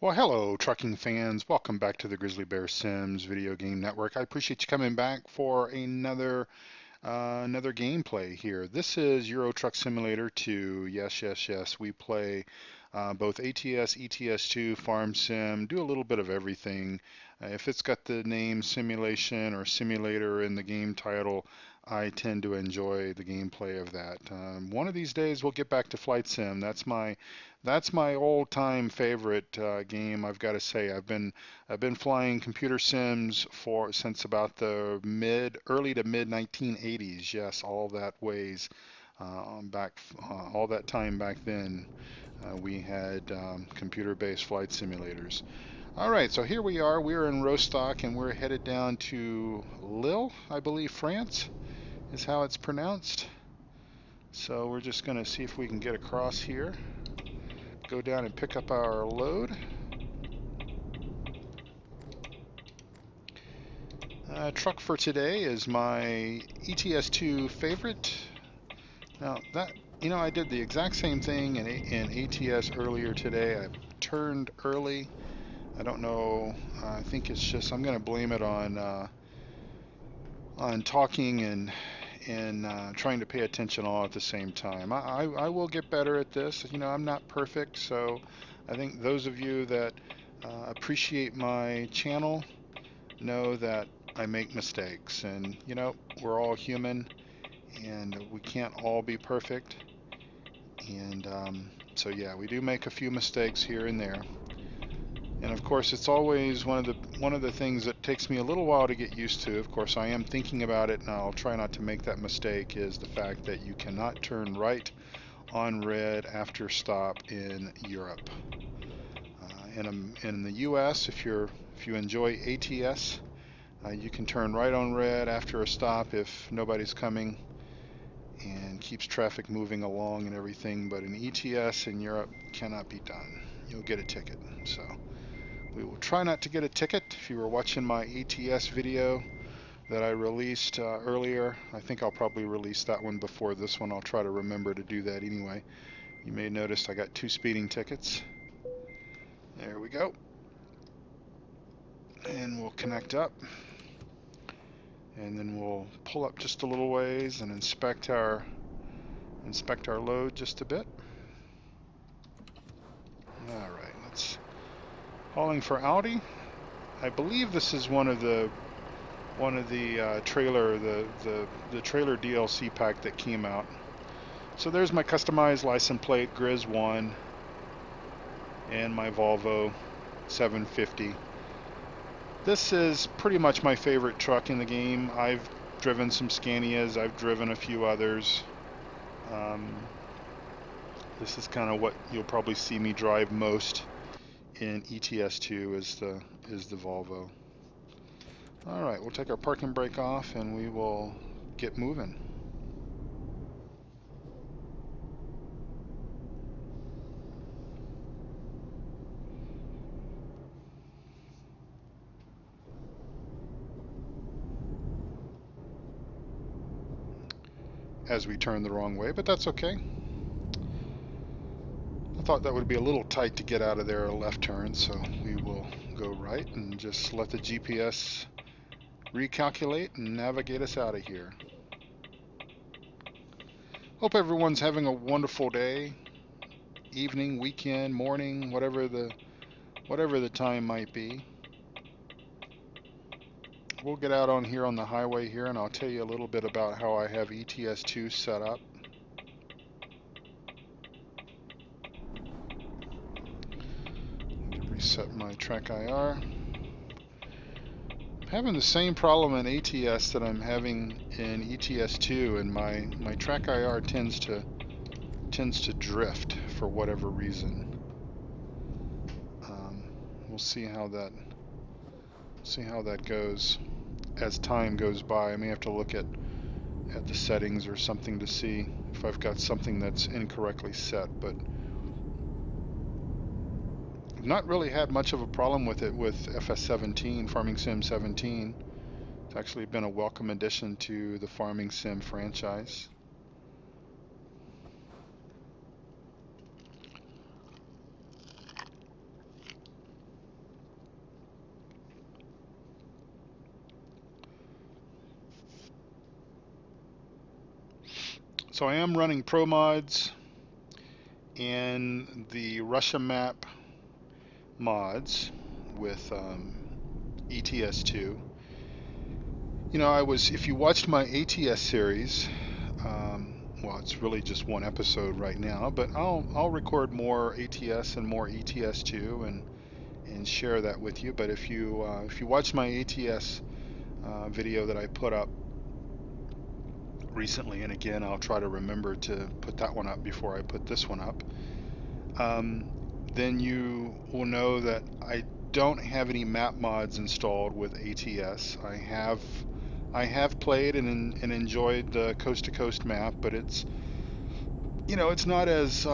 Well, hello, trucking fans. Welcome back to the Grizzly Bear Sims Video Game Network. I appreciate you coming back for another gameplay here. This is Euro Truck Simulator 2. Yes, yes, yes. We play both ATS, ETS2, Farm Sim, do a little bit of everything. If it's got the name simulation or simulator in the game title, I tend to enjoy the gameplay of that. One of these days we'll get back to Flight Sim. That's my old-time favorite game. I've got to say, I've been flying computer sims for since about the early to mid 1980s. Yes, all that ways all that time back then. We had computer-based flight simulators. All right, so here we are. We're in Rostock, and we're headed down to Lille, I believe, France is how it's pronounced. So we're just going to see if we can get across here. Go down and pick up our load. Truck for today is my ETS2 favorite. Now I did the exact same thing in ATS earlier today. I turned early. I don't know. I think it's just I'm going to blame it on talking and trying to pay attention all at the same time. I will get better at this. I'm not perfect, so I think those of you that appreciate my channel know that I make mistakes, and we're all human, and we can't all be perfect. And so yeah, we do make a few mistakes here and there. And of course, it's always one of the things that takes me a little while to get used to. Of course, I am thinking about it, and I'll try not to make that mistake. Is the fact that you cannot turn right on red after stop in Europe. In the U.S., if you enjoy ATS, you can turn right on red after a stop if nobody's coming and keeps traffic moving along and everything. But in ETS in Europe, cannot be done. You'll get a ticket. So we will try not to get a ticket. If you were watching my ATS video that I released earlier, I think I'll probably release that one before this one. I'll try to remember to do that anyway. You may notice I got 2 speeding tickets. There we go. And we'll connect up. And then we'll pull up just a little ways and inspect our load just a bit. All right, let's hauling for Audi. I believe this is one of the trailer the trailer DLC pack that came out. So there's my customized license plate Grizz1 and my Volvo 750. This is pretty much my favorite truck in the game. I've driven some Scanias, I've driven a few others. This is kind of what you'll probably see me drive most in ETS2 is the Volvo. All right, we'll take our parking brake off and we will get moving. As we turn the wrong way, but that's okay. I thought that would be a little tight to get out of there a left turn, so we will go right and just let the GPS recalculate and navigate us out of here. Hope everyone's having a wonderful day, evening, weekend, morning, whatever the time might be. We'll get out on here on the highway here and I'll tell you a little bit about how I have ETS2 set up. Reset my track IR. I'm having the same problem in ATS that I'm having in ETS2, and my track IR tends to drift for whatever reason. We'll see how that goes as time goes by. I may have to look at the settings or something to see if I've got something that's incorrectly set, but I've not really had much of a problem with it with FS17, Farming Sim 17. It's actually been a welcome addition to the Farming Sim franchise. So I am running Pro Mods and the Russia map mods with ETS2. You know, if you watched my ATS series, well, it's really just one episode right now, but I'll record more ATS and more ETS2 and share that with you. But if you watch my ATS video that I put up recently, and again, I'll try to remember to put that one up before I put this one up, then you will know that I don't have any map mods installed with ATS. I have played and enjoyed the coast to coast map, but it's, you know, it's not as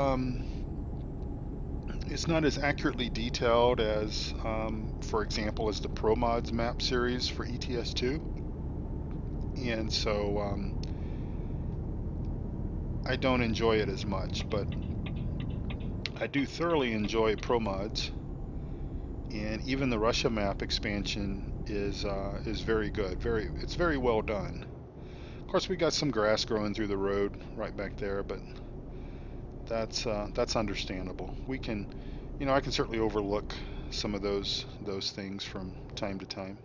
accurately detailed as, for example, as the Pro Mods map series for ETS2. And so I don't enjoy it as much, but I do thoroughly enjoy Pro Mods, and even the Russia map expansion is very good. It's very well done. Of course, we got some grass growing through the road right back there, but that's understandable. We can, you know, I can certainly overlook some of those things from time to time.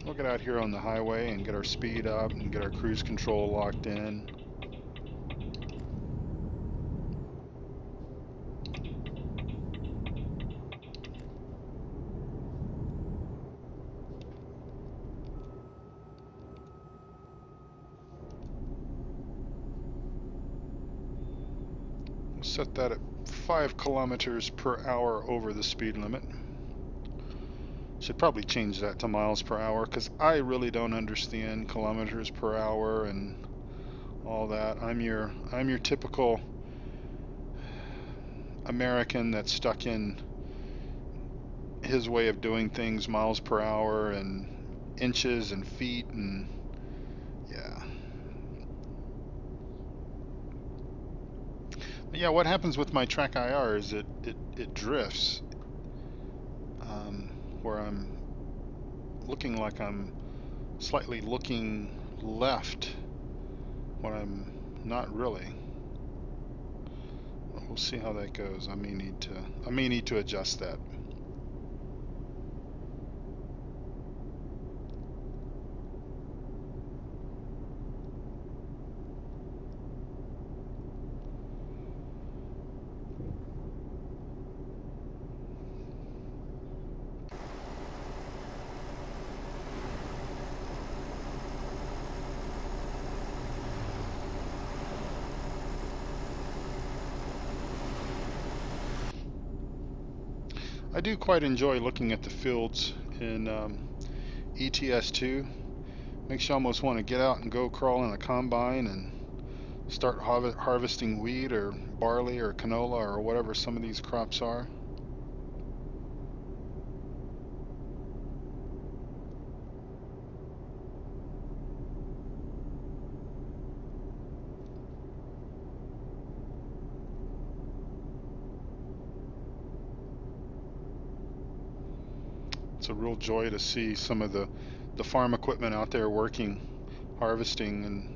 We'll get out here on the highway and get our speed up and get our cruise control locked in. We'll set that at 5 kilometers per hour over the speed limit. Should probably change that to miles per hour because I really don't understand kilometers per hour and all that. I'm your typical American that's stuck in his way of doing things, miles per hour and inches and feet, and yeah. But yeah, what happens with my track IR is it drifts, where I'm looking like I'm slightly looking left when I'm not really. We'll see how that goes. I may need to adjust that. I do quite enjoy looking at the fields in ETS2. Makes you almost want to get out and go crawl in a combine and start harvesting wheat or barley or canola or whatever some of these crops are. It's a real joy to see some of the farm equipment out there working, harvesting, and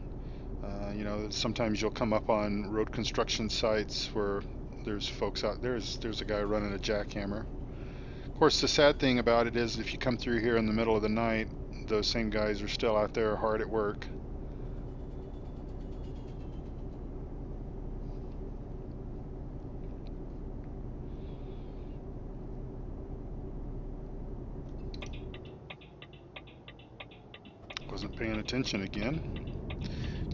you know, sometimes you'll come up on road construction sites where there's folks out there's a guy running a jackhammer. Of course, the sad thing about it is if you come through here in the middle of the night, those same guys are still out there hard at work. Wasn't paying attention again.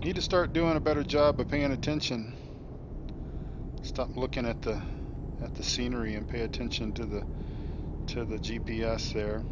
Need to start doing a better job of paying attention. Stop looking at the scenery and pay attention to the GPS there.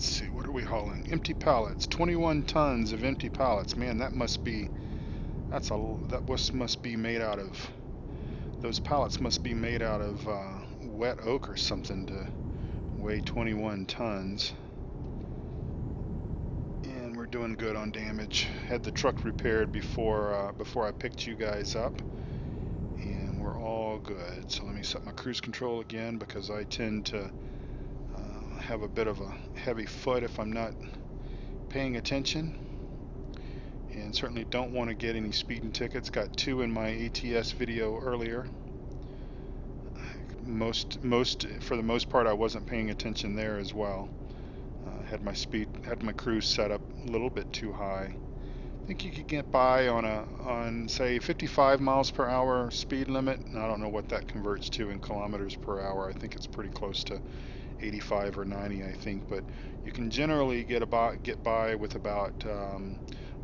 let's see, what are we hauling? Empty pallets, 21 tons of empty pallets. Man, that must be, must be made out of, those pallets must be made out of wet oak or something to weigh 21 tons. And we're doing good on damage. Had the truck repaired before I picked you guys up, and we're all good. So let me set my cruise control again, because I tend to have a bit of a heavy foot if I'm not paying attention, and certainly don't want to get any speeding tickets. Got 2 in my ATS video earlier. For the most part, I wasn't paying attention there as well. Had my cruise set up a little bit too high. I think you could get by on say 55 miles per hour speed limit. I don't know what that converts to in kilometers per hour. I think it's pretty close to 85 or 90, I think, but you can generally get by with about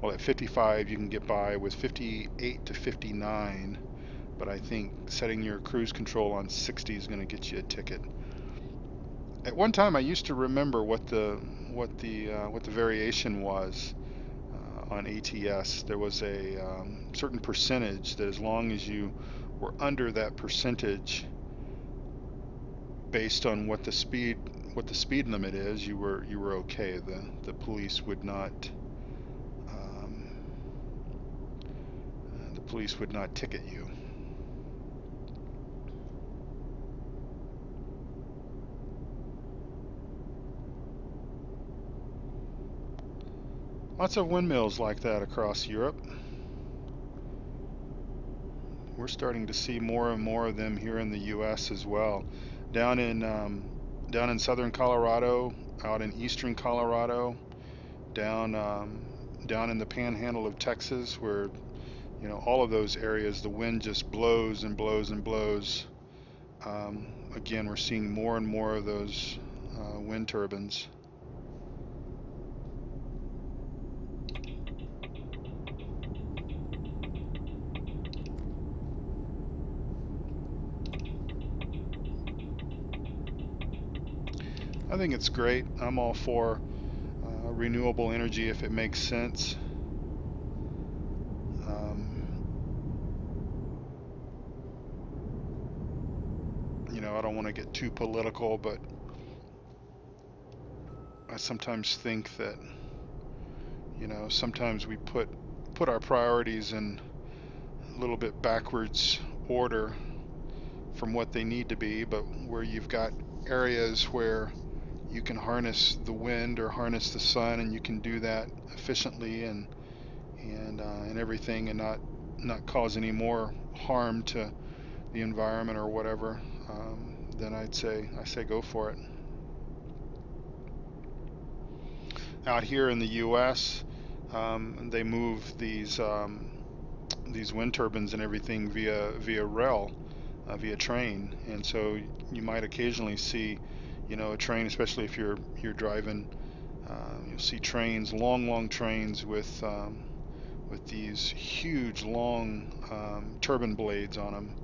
well, at 55 you can get by with 58 to 59, but I think setting your cruise control on 60 is going to get you a ticket. At one time, I used to remember what the variation was on ATS. There was a certain percentage that, as long as you were under that percentage, based on what the speed limit is, you were okay. The police would not ticket you. Lots of windmills like that across Europe. We're starting to see more and more of them here in the U.S. as well. Down in southern Colorado, out in eastern Colorado, down in the panhandle of Texas, where all of those areas, the wind just blows and blows and blows. Again, we're seeing more and more of those wind turbines. I think it's great. I'm all for renewable energy if it makes sense. I don't want to get too political, but I sometimes think that sometimes we put our priorities in a little bit backwards order from what they need to be, but where you've got areas where you can harness the wind or harness the sun, and you can do that efficiently and everything, and not cause any more harm to the environment or whatever, then I say go for it. Out here in the U.S., they move these wind turbines and everything via rail, via train, and so you might occasionally see, a train, especially if you're driving. You'll see trains, long trains with these huge long turbine blades on them,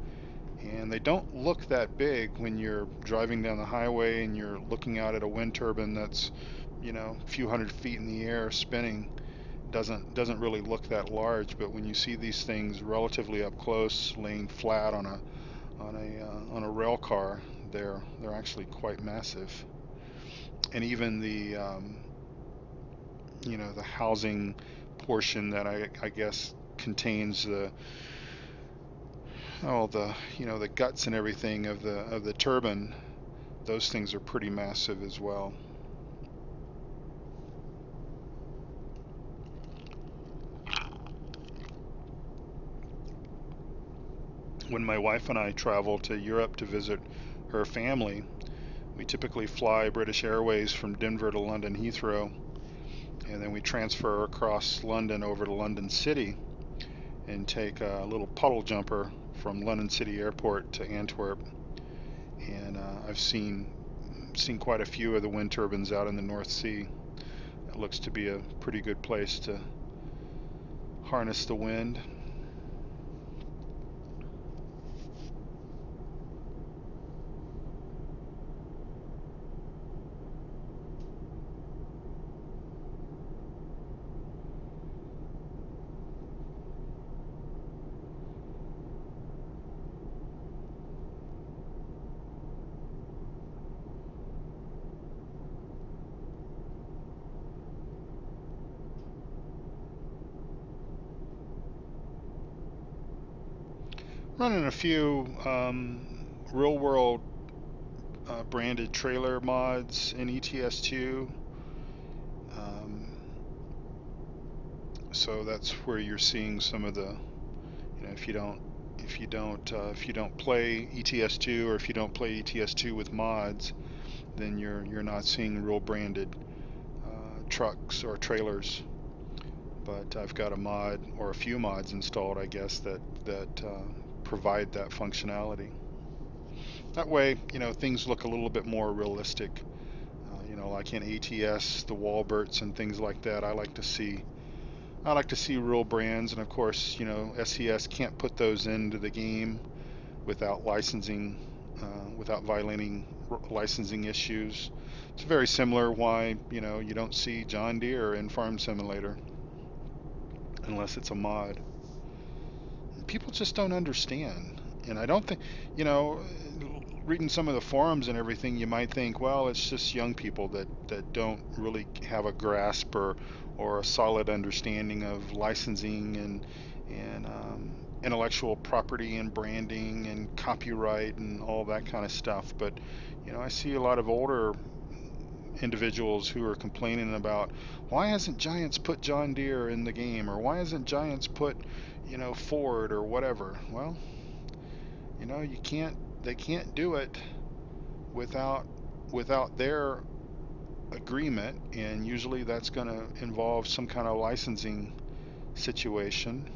and they don't look that big when you're driving down the highway and you're looking out at a wind turbine that's a few hundred feet in the air spinning. Doesn't really look that large, but when you see these things relatively up close, laying flat on a rail car, they're actually quite massive. And even the housing portion that I guess contains the the guts and everything of the turbine, those things are pretty massive as well. When my wife and I travel to Europe to visit her family, we typically fly British Airways from Denver to London Heathrow, and then we transfer across London over to London City and take a little puddle jumper from London City Airport to Antwerp. And I've seen quite a few of the wind turbines out in the North Sea. It looks to be a pretty good place to harness the wind. running a few real world branded trailer mods in ETS2. Um, so that's where you're seeing some of the, if you don't play ETS2, or if you don't play ETS2 with mods, then you're not seeing real branded trucks or trailers. But I've got a mod, or a few mods installed, I guess, that provide that functionality. That way, things look a little bit more realistic. Like in ATS, the Walberts and things like that. I like to see real brands, and of course, SES can't put those into the game without licensing, without violating licensing issues. It's very similar why you don't see John Deere in Farm Simulator unless it's a mod. People just don't understand. And I don't think, you know, reading some of the forums and everything, you might think, well, it's just young people that don't really have a grasp or a solid understanding of licensing and intellectual property and branding and copyright and all that kind of stuff. But, I see a lot of older individuals who are complaining about, why hasn't Giants put John Deere in the game, or why hasn't Giants put Ford or whatever. Well, you can't they can't do it without their agreement, and usually that's going to involve some kind of licensing situation.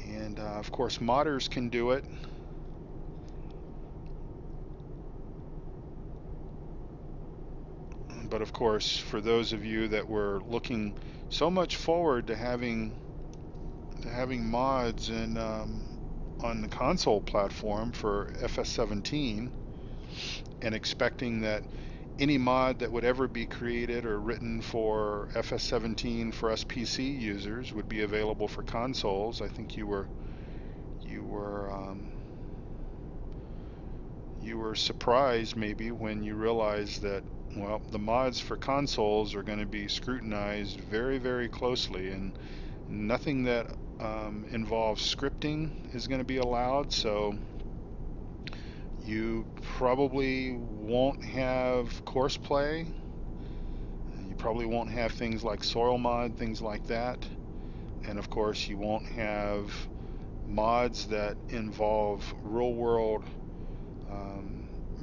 And of course modders can do it, but of course for those of you that were looking so much forward to having mods and on the console platform for FS17, and expecting that any mod that would ever be created or written for FS17 for us PC users would be available for consoles. I think you were surprised maybe when you realized that, well, the mods for consoles are going to be scrutinized very, very closely, and nothing that involves scripting is going to be allowed. So you probably won't have courseplay. You probably won't have things like soil mod, things like that. And of course, you won't have mods that involve real world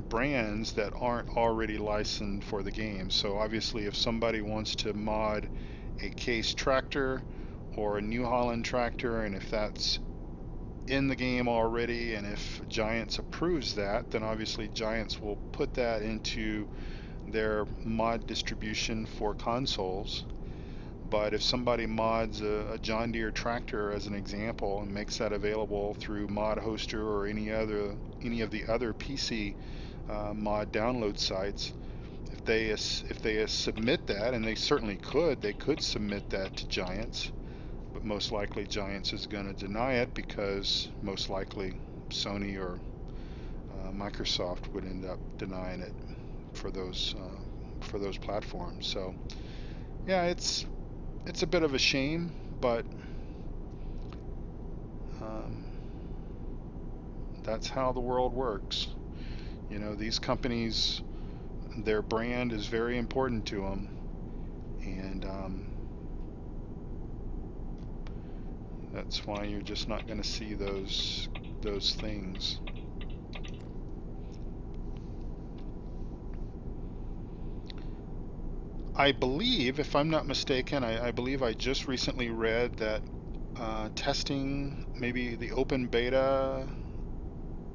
brands that aren't already licensed for the game. So obviously, if somebody wants to mod a Case tractor or a New Holland tractor, and if that's in the game already, and if Giants approves that, then obviously Giants will put that into their mod distribution for consoles. But if somebody mods a John Deere tractor as an example and makes that available through Mod Hoster or any of the other PC mod download sites, if they submit that, and they could submit that to Giants, but most likely Giants is going to deny it, because most likely Sony or Microsoft would end up denying it for those platforms. So yeah, it's a bit of a shame, but um, that's how the world works. These companies, their brand is very important to them, and that's why you're just not going to see those things. I believe, if I'm not mistaken, I believe I just recently read that testing, maybe the open beta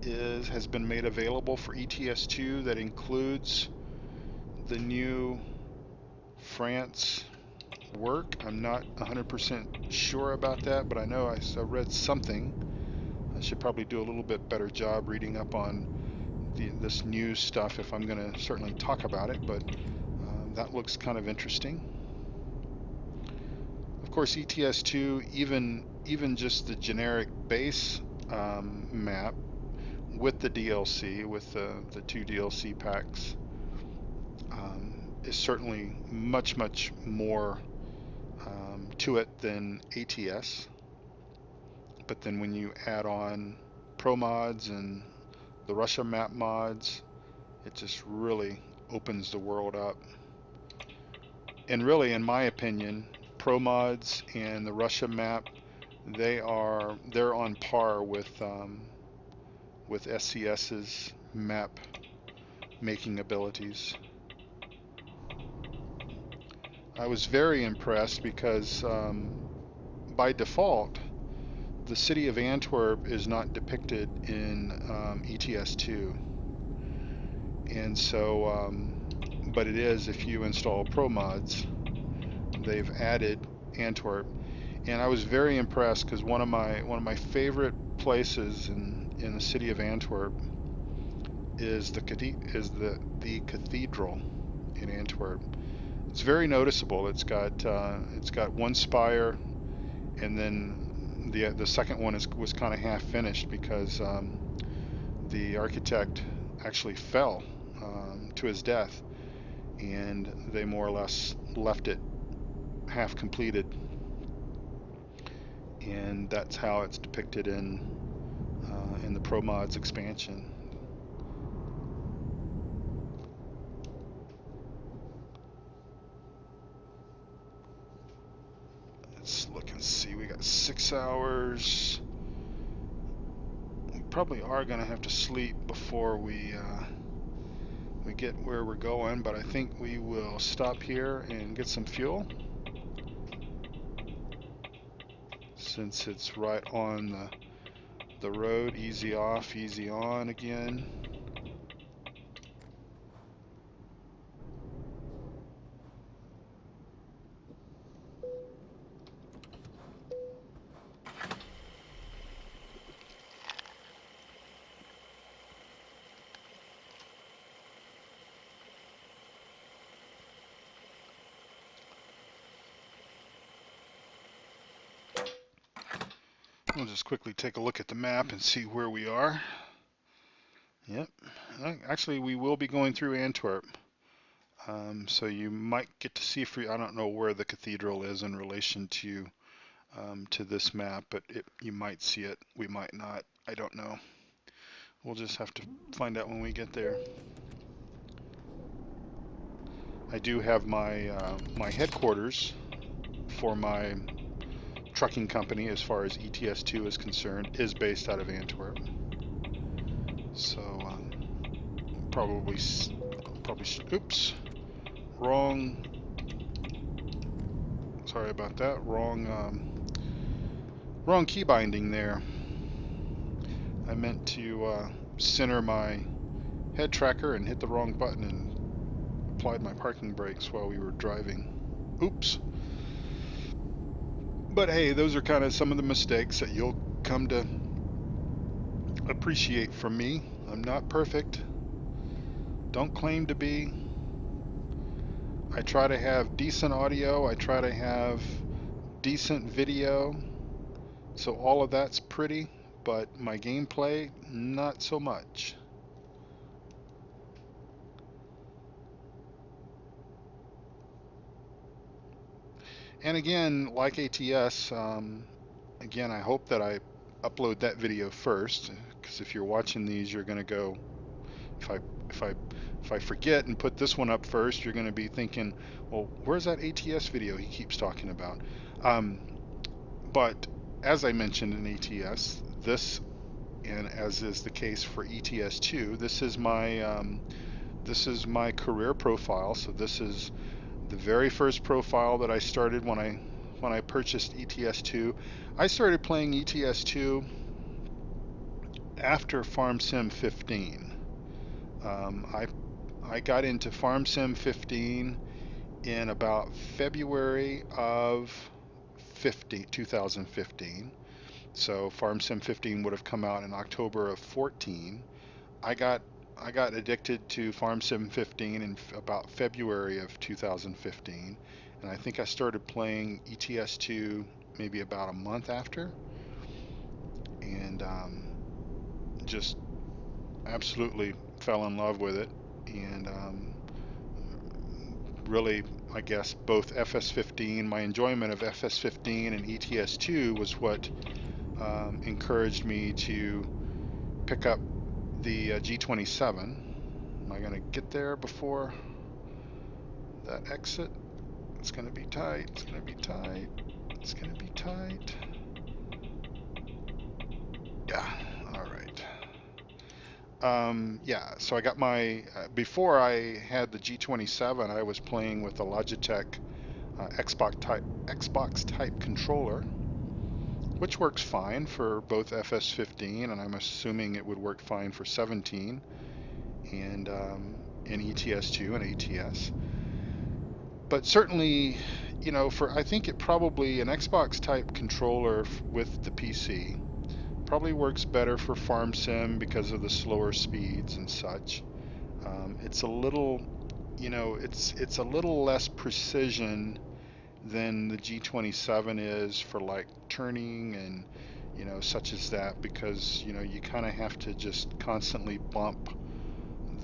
has been made available for ETS2, that includes the new France work. I'm not 100% sure about that, but I know I read something. I should probably do a little bit better job reading up on this new stuff if I'm going to certainly talk about it, but that looks kind of interesting. Of course, ETS2, even just the generic base map with the DLC, with the two DLC packs, is certainly much, more to it than ATS. but then when you add on pro mods and the Russia map mods, it just really opens the world up. And really, in my opinion, pro mods and the Russia map, they're on par with SCS's map making abilities. I was very impressed because by default, the city of Antwerp is not depicted in ETS2, and so, but it is if you install pro mods. They've added Antwerp, and I was very impressed because one of my favorite places in the city of Antwerp is the cathedral in Antwerp. It's very noticeable. It's got one spire, and then the second one was kind of half finished because the architect actually fell to his death, and they more or less left it half completed, and that's how it's depicted in the Pro Mods expansion. Let's look and see. We got 6 hours. We probably are gonna have to sleep before we get where we're going, but I think we will stop here and get some fuel since it's right on the road. Easy off, easy on again. We'll just quickly take a look at the map and see where we are. Yep, actually we will be going through Antwerp. So you might get to see, I don't know where the cathedral is in relation to this map, but you might see it, we might not, I don't know. We'll just have to find out when we get there. I do have my my headquarters for my trucking company as far as ETS2 is concerned is based out of Antwerp. So probably, oops, wrong, sorry about that, wrong key binding there. I meant to center my head tracker and hit the wrong button and applied my parking brakes while we were driving. Oops. But hey, those are kind of some of the mistakes that you'll come to appreciate from me. I'm not perfect. Don't claim to be. I try to have decent audio. I try to have decent video. So all of that's pretty, but my gameplay, not so much. And again, like ATS, again, I hope that I upload that video first, because if you're watching these, you're going to go, if I forget and put this one up first, you're going to be thinking, well, where's that ATS video he keeps talking about? But as I mentioned in ATS, this, and as is the case for ETS2, this is my career profile. So this is the very first profile that I started when I purchased ETS2. I started playing ETS2 after Farm Sim 15. I got into Farm Sim 15 in about February of 2015. So Farm Sim 15 would have come out in October of 14. I got addicted to Farm Sim 15 in about February of 2015, and I think I started playing ETS2 maybe about a month after, and just absolutely fell in love with it, and really, I guess both FS15, my enjoyment of FS15 and ETS2 was what encouraged me to pick up the G27. Am I going to get there before that exit? It's going to be tight. It's going to be tight. It's going to be tight. Yeah. All right. Yeah, so I got my, before I had the G27, I was playing with the Logitech Xbox type controller, which works fine for both FS15, and I'm assuming it would work fine for 17 and in ETS2 and ATS. But certainly, for I think it probably an Xbox type controller with the PC probably works better for farm sim because of the slower speeds and such. It's a little, it's a little less precision than the G27 is for like turning and such as that, because you kind of have to just constantly bump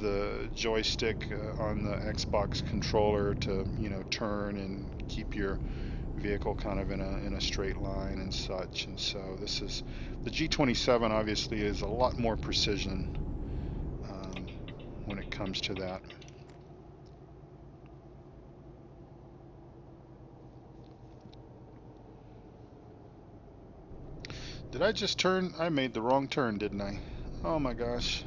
the joystick on the Xbox controller to turn and keep your vehicle kind of in a straight line and such. And so this is the G27 obviously is a lot more precision when it comes to that. Did I just turn? I made the wrong turn, didn't I? Oh my gosh.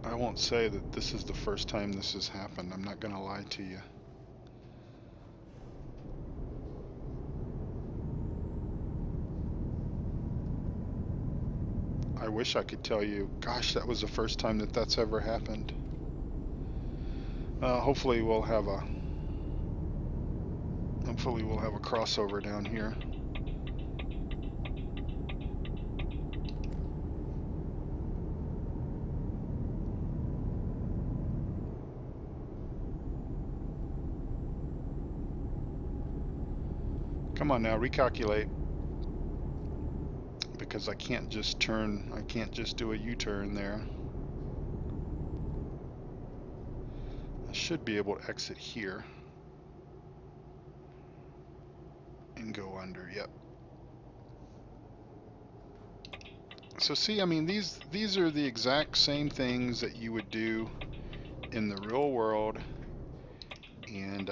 I won't say that this is the first time this has happened. I'm not going to lie to you. I wish I could tell you, gosh, that was the first time that that's ever happened. Hopefully we'll have a crossover down here. Come on now, recalculate. Because I can't just turn, I can't just do a U-turn there. I should be able to exit here and go under. Yep. So see, I mean, these are the exact same things that you would do in the real world, and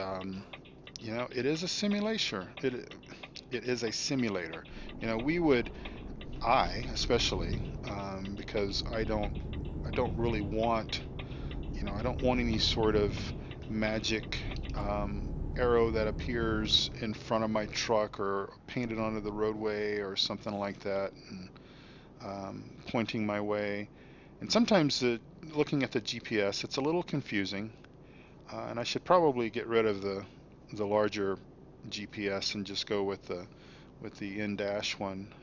it is a simulation. It is a simulator. I especially, because I don't really want, I don't want any sort of magic arrow that appears in front of my truck or painted onto the roadway or something like that, and pointing my way. And sometimes looking at the GPS, it's a little confusing, and I should probably get rid of the larger GPS and just go with the in-dash one.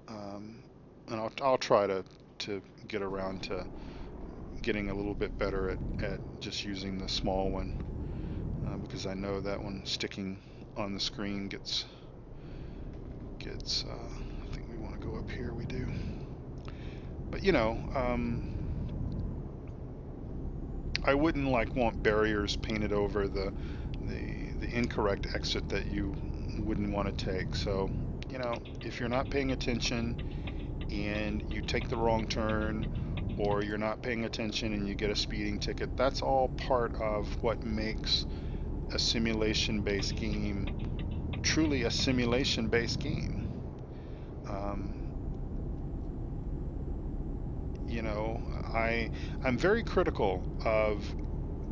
And I'll try to get around to getting a little bit better at just using the small one, because I know that one sticking on the screen gets I think we want to go up here. We do. But I wouldn't want barriers painted over the incorrect exit that you wouldn't want to take. So, if you're not paying attention and you take the wrong turn, or you're not paying attention and you get a speeding ticket, that's all part of what makes a simulation-based game truly a simulation-based game. Um, I'm very critical of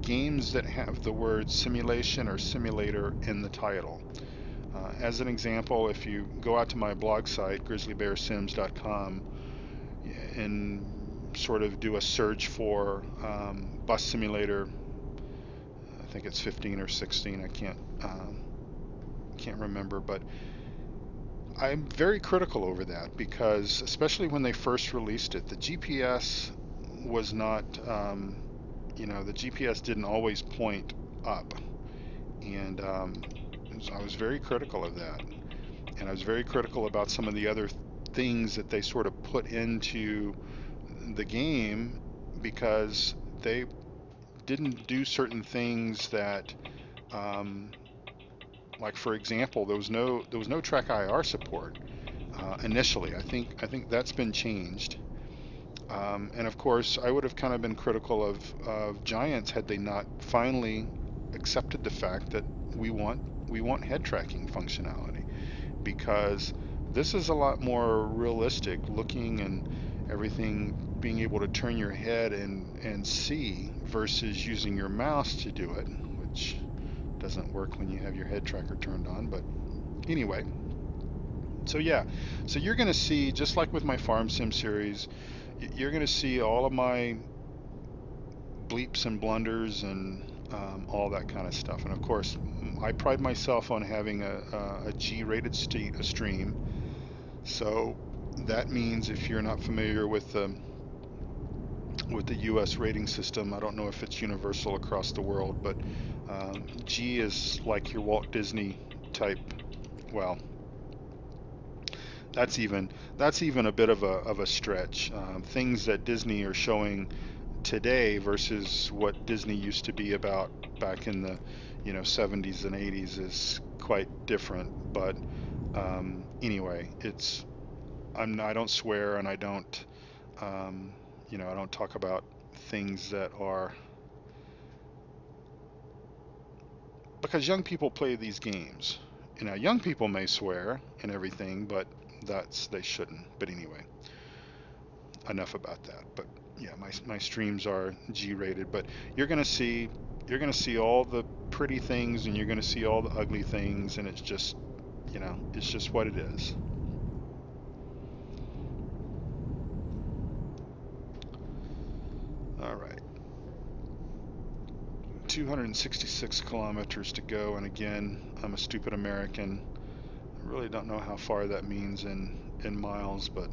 games that have the word simulation or simulator in the title. As an example, if you go out to my blog site, grizzlybearsims.com, and sort of do a search for bus simulator, I think it's 15 or 16, I can't remember, but I'm very critical over that, because especially when they first released it, the GPS was not, the GPS didn't always point up, and I was very critical of that, and I was very critical about some of the other things that they sort of put into the game, because they didn't do certain things that, um, like for example, there was no track IR support initially. I think that's been changed. And of course, I would have kind of been critical of Giants had they not finally accepted the fact that we want we want head tracking functionality, because this is a lot more realistic looking and everything, being able to turn your head and see versus using your mouse to do it, which doesn't work when you have your head tracker turned on. But anyway, so yeah, so you're going to see, just like with my Farm Sim series, you're going to see all of my bleeps and blunders and all that kind of stuff. And of course, I pride myself on having a G-rated stream. So that means, if you're not familiar with the U.S. rating system, I don't know if it's universal across the world, but G is like your Walt Disney type. Well, that's even a bit of a stretch. Things that Disney are showing today versus what Disney used to be about back in the 70s and 80s is quite different. But anyway, I don't swear, and I don't um, I don't talk about things that are, because young people play these games. Young people may swear and everything, but they shouldn't. But anyway, enough about that. But yeah, my streams are G-rated, but you're gonna see you're gonna see all the pretty things, and you're gonna see all the ugly things, and it's just what it is. All right, 266 kilometers to go, and again, I'm a stupid American. I really don't know how far that means in miles, but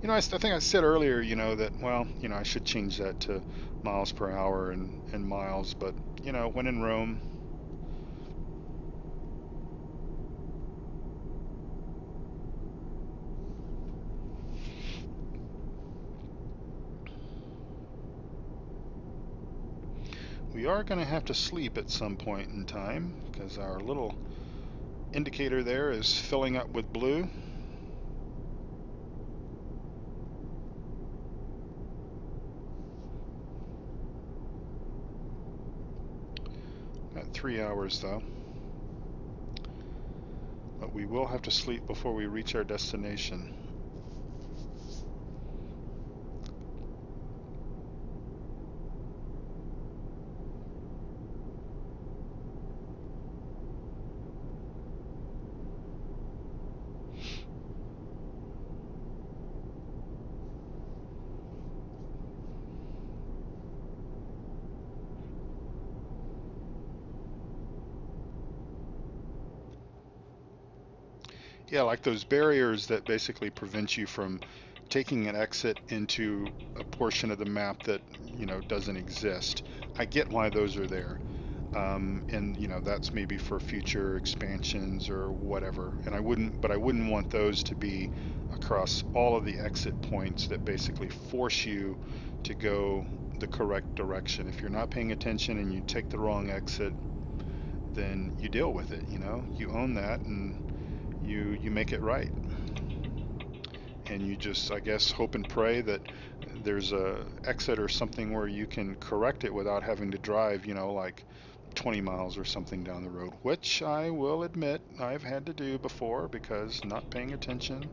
I think I said earlier, that, well, I should change that to miles per hour and miles, but when in Rome. We are going to have to sleep at some point in time, because our little indicator there is filling up with blue. Got 3 hours though, but we will have to sleep before we reach our destination. Yeah, like those barriers that basically prevent you from taking an exit into a portion of the map that doesn't exist. I get why those are there. And that's maybe for future expansions or whatever. But I wouldn't want those to be across all of the exit points that basically force you to go the correct direction. If you're not paying attention and you take the wrong exit, then you deal with it. You own that, and you make it right. And you just, I guess, hope and pray that there's a exit or something where you can correct it without having to drive, like 20 miles or something down the road, which I will admit I've had to do before, because not paying attention,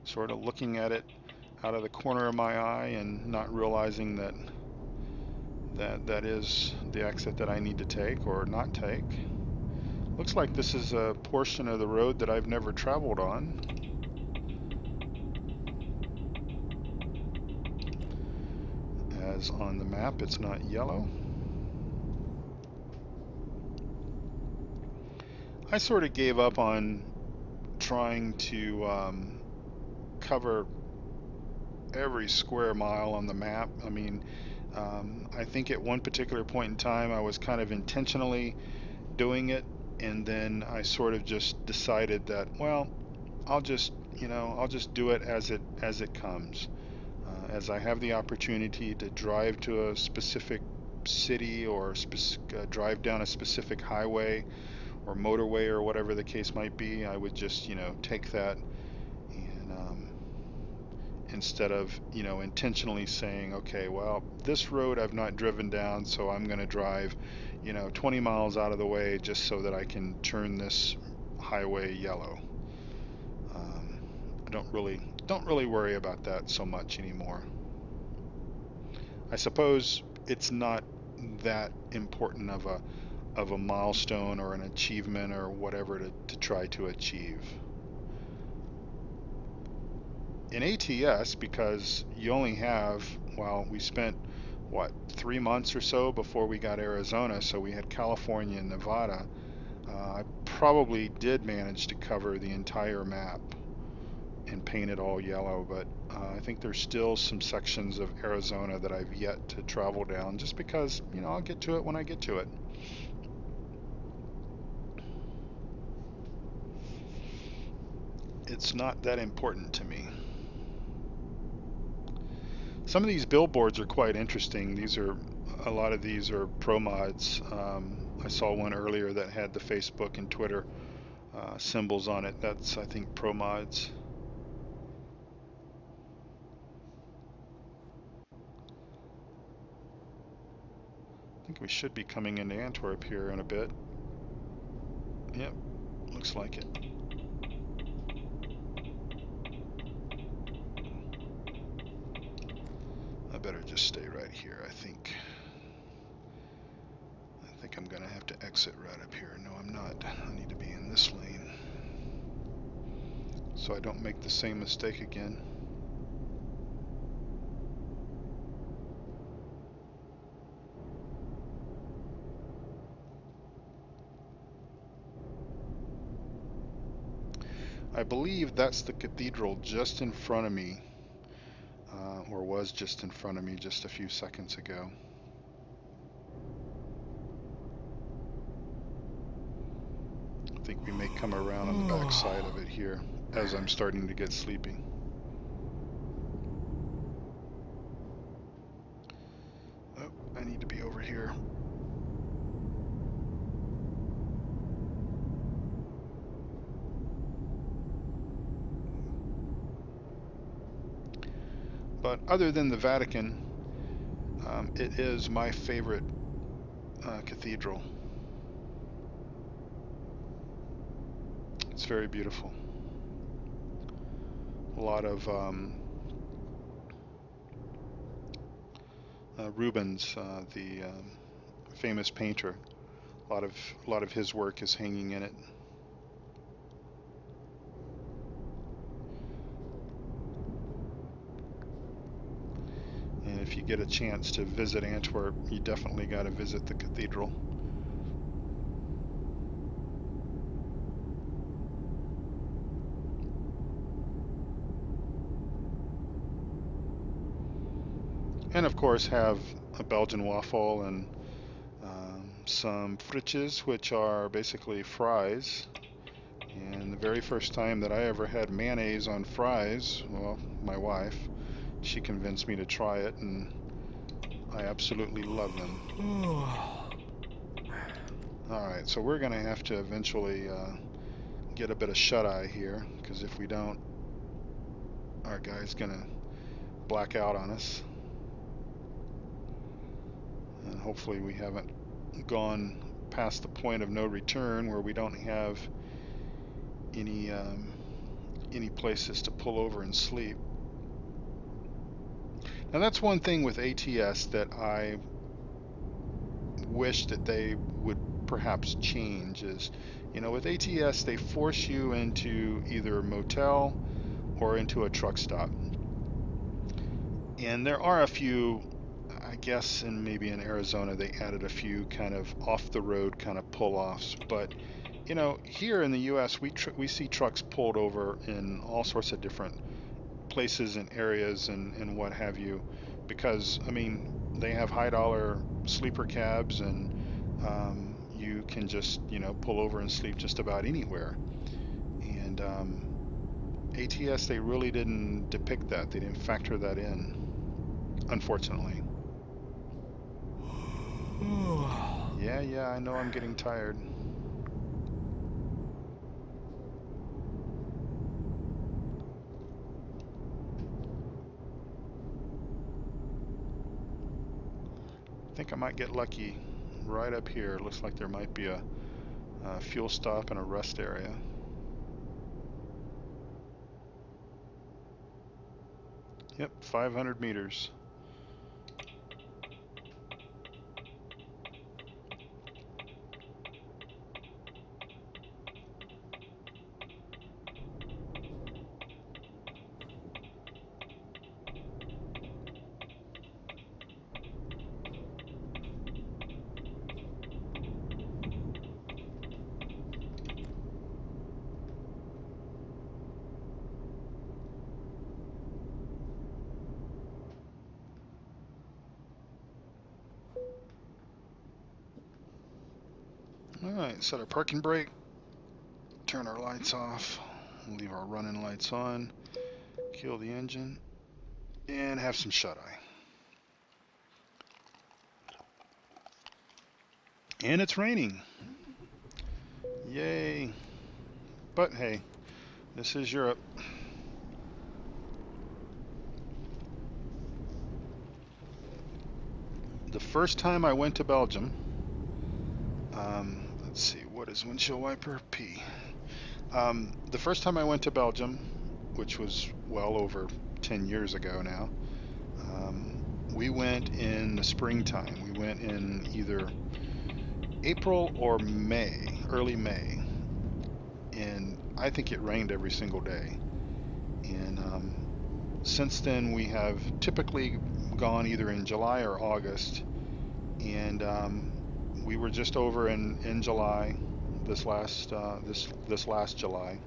sort of looking at it out of the corner of my eye and not realizing that is the exit that I need to take or not take. Looks like this is a portion of the road that I've never traveled on. As on the map, it's not yellow. I sort of gave up on trying to cover every square mile on the map. I mean, I think at one particular point in time, I was kind of intentionally doing it, and then I sort of just decided that, well, I'll just do it as it comes. as I have the opportunity to drive to a specific city or drive down a specific highway or motorway or whatever the case might be, I would just, take that and instead of, intentionally saying, okay, well, this road I've not driven down, so I'm going to drive, 20 miles out of the way just so that I can turn this highway yellow. I don't really worry about that so much anymore. I suppose it's not that important of a milestone or an achievement or whatever to try to achieve. In ATS, because you only have, well, we spent, what, 3 months or so before we got Arizona, so we had California and Nevada. I probably did manage to cover the entire map and paint it all yellow, but I think there's still some sections of Arizona that I've yet to travel down, just because, I'll get to it when I get to it. It's not that important to me. Some of these billboards are quite interesting. A lot of these are pro mods. I saw one earlier that had the Facebook and Twitter symbols on it. That's, I think, pro mods. I think we should be coming into Antwerp here in a bit. Yep, looks like it. I better just stay right here, I think. I think I'm gonna have to exit right up here. No, I'm not. I need to be in this lane so I don't make the same mistake again. I believe that's the cathedral just in front of me, or was just in front of me just a few seconds ago. I think we may come around on the back side of it here as I'm starting to get sleepy. Oh, I need to be over here. But other than the Vatican, it is my favorite cathedral. It's very beautiful. A lot of Rubens, the famous painter. A lot of his work is hanging in it. And if you get a chance to visit Antwerp, you definitely got to visit the cathedral. And of course have a Belgian waffle and some frietjes, which are basically fries. And the very first time that I ever had mayonnaise on fries, well, my wife, she convinced me to try it, and I absolutely love them. Alright, so we're going to have to eventually get a bit of shut-eye here, because if we don't, our guy's going to black out on us. And hopefully we haven't gone past the point of no return where we don't have any places to pull over and sleep. Now that's one thing with ATS that I wish that they would perhaps change is, with ATS they force you into either a motel or into a truck stop. And there are a few, I guess, and maybe in Arizona they added a few kind of off the road kind of pull-offs, but here in the US we see trucks pulled over in all sorts of different places and areas and what have you, because I mean they have high dollar sleeper cabs, and you can just pull over and sleep just about anywhere. And ATS, they really didn't depict that. They didn't factor that in. unfortunately. Yeah, I know I'm getting tired. I think I might get lucky right up here. Looks like there might be a fuel stop and a rest area. Yep, 500 meters. All right, set our parking brake, turn our lights off, leave our running lights on, kill the engine, and have some shut-eye. And it's raining. Yay. But hey, this is Europe. The first time I went to Belgium, let's see, what is windshield wiper P? The first time I went to Belgium, which was well over 10 years ago now, we went in the springtime. We went in either April or May, early May, and I think it rained every single day. And since then, we have typically gone either in July or August, and we were just over in July, this last July,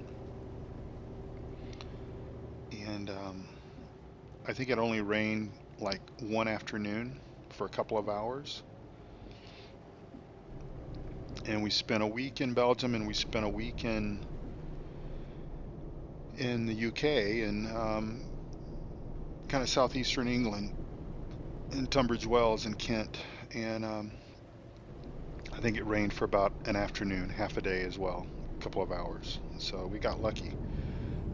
and I think it only rained like one afternoon for a couple of hours. And we spent a week in Belgium, and we spent a week in the UK, and kind of southeastern England, in Tunbridge Wells and Kent, and I think it rained for about an afternoon, half a day as well, a couple of hours. So we got lucky.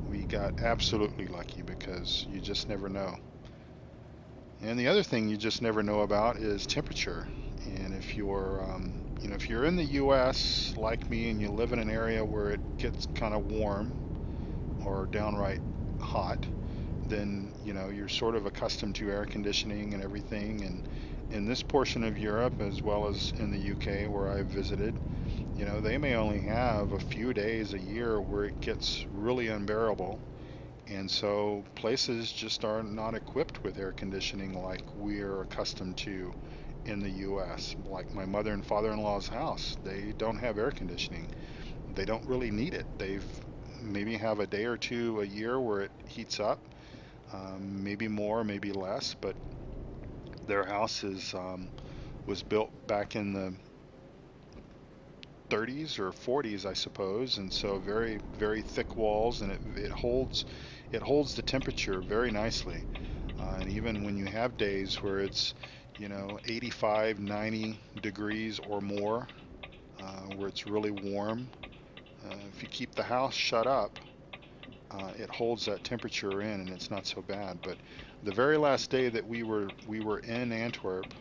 We got absolutely lucky because you just never know. And the other thing you just never know about is temperature. And if you're, if you're in the U.S. like me and you live in an area where it gets kind of warm or downright hot, then you're sort of accustomed to air conditioning and everything. And in this portion of Europe, as well as in the UK where I've visited, they may only have a few days a year where it gets really unbearable. And so places just are not equipped with air conditioning like we're accustomed to in the US. Like my mother and father-in-law's house, they don't have air conditioning. They don't really need it. They've maybe have a day or two a year where it heats up, maybe more, maybe less, but their house was built back in the 30s or 40s, I suppose, and so very, very thick walls, and it holds the temperature very nicely. And even when you have days where it's 85, 90 degrees or more, where it's really warm, if you keep the house shut up, it holds that temperature in, and it's not so bad. But the very last day that we were in Antwerp,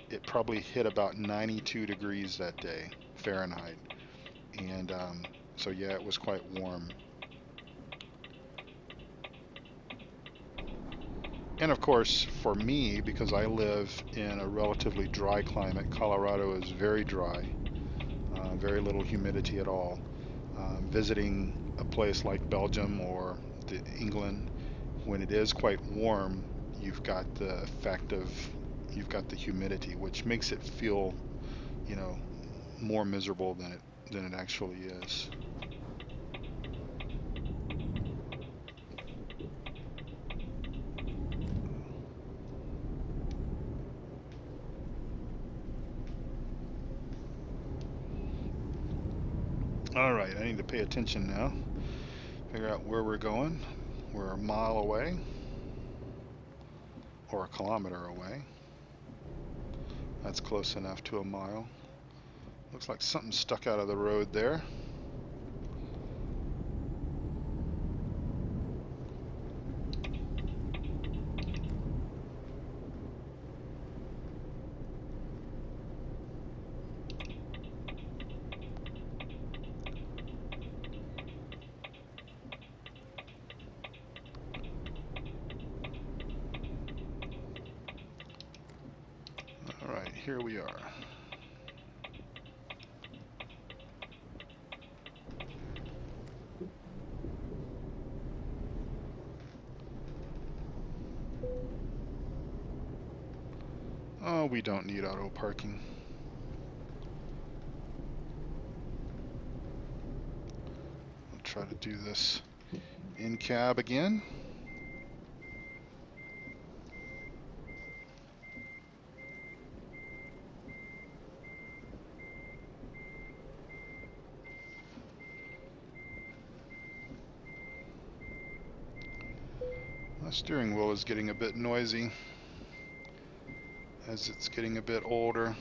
it probably hit about 92 degrees that day Fahrenheit, and so yeah, it was quite warm. And of course, for me, because I live in a relatively dry climate, Colorado is very dry, very little humidity at all. Visiting a place like Belgium or England, when it is quite warm, you've got the effect of you've got the humidity, which makes it feel, you know, more miserable than it actually is. All right, I need to pay attention now. Figure out where we're going. We're a mile away. or a kilometer away. That's close enough to a mile. Looks like something stuck out of the road there. All right, here we are. Oh, we don't need auto parking. We'll try to do this in cab again. The steering wheel is getting a bit noisy as it's getting a bit older.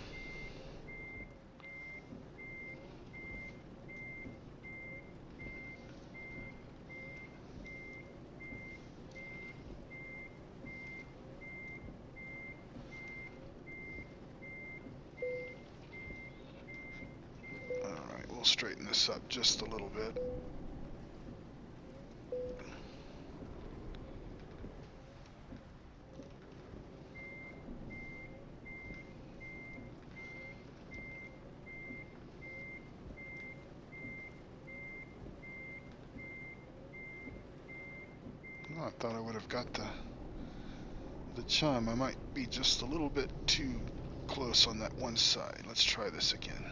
Alright, we'll straighten this up just a little bit. Oh, I thought I would have got the chime. I might be just a little bit too close on that one side. Let's try this again.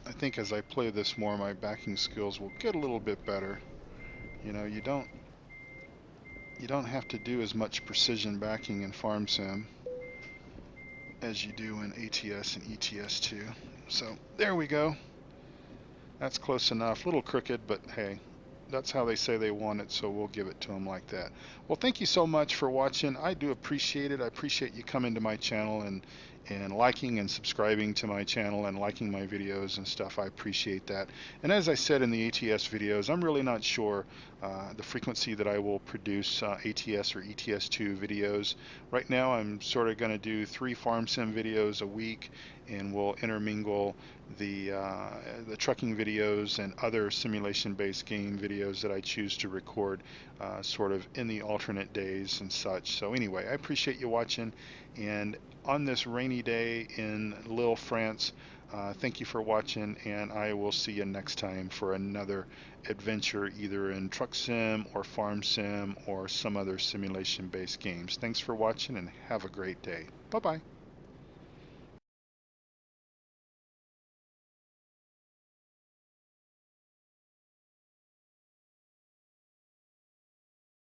I think as I play this more, my backing skills will get a little bit better. You know, you don't have to do as much precision backing in Farm Sim as you do in ATS and ETS2. So there we go. That's close enough. A little crooked, but hey, that's how they say they want it, so we'll give it to them like that. Well, thank you so much for watching. I do appreciate it. I appreciate you coming to my channel and liking and subscribing to my channel and liking my videos and stuff. I appreciate that. And as I said in the ATS videos, I'm really not sure the frequency that I will produce ATS or ETS2 videos. Right now I'm sort of going to do 3 farm sim videos a week, and we'll intermingle the trucking videos and other simulation-based game videos that I choose to record sort of in the alternate days and such. So anyway, I appreciate you watching, and on this rainy day in Lille, France, thank you for watching, and I will see you next time for another adventure either in truck sim or farm sim or some other simulation-based games. Thanks for watching and have a great day. Bye-bye.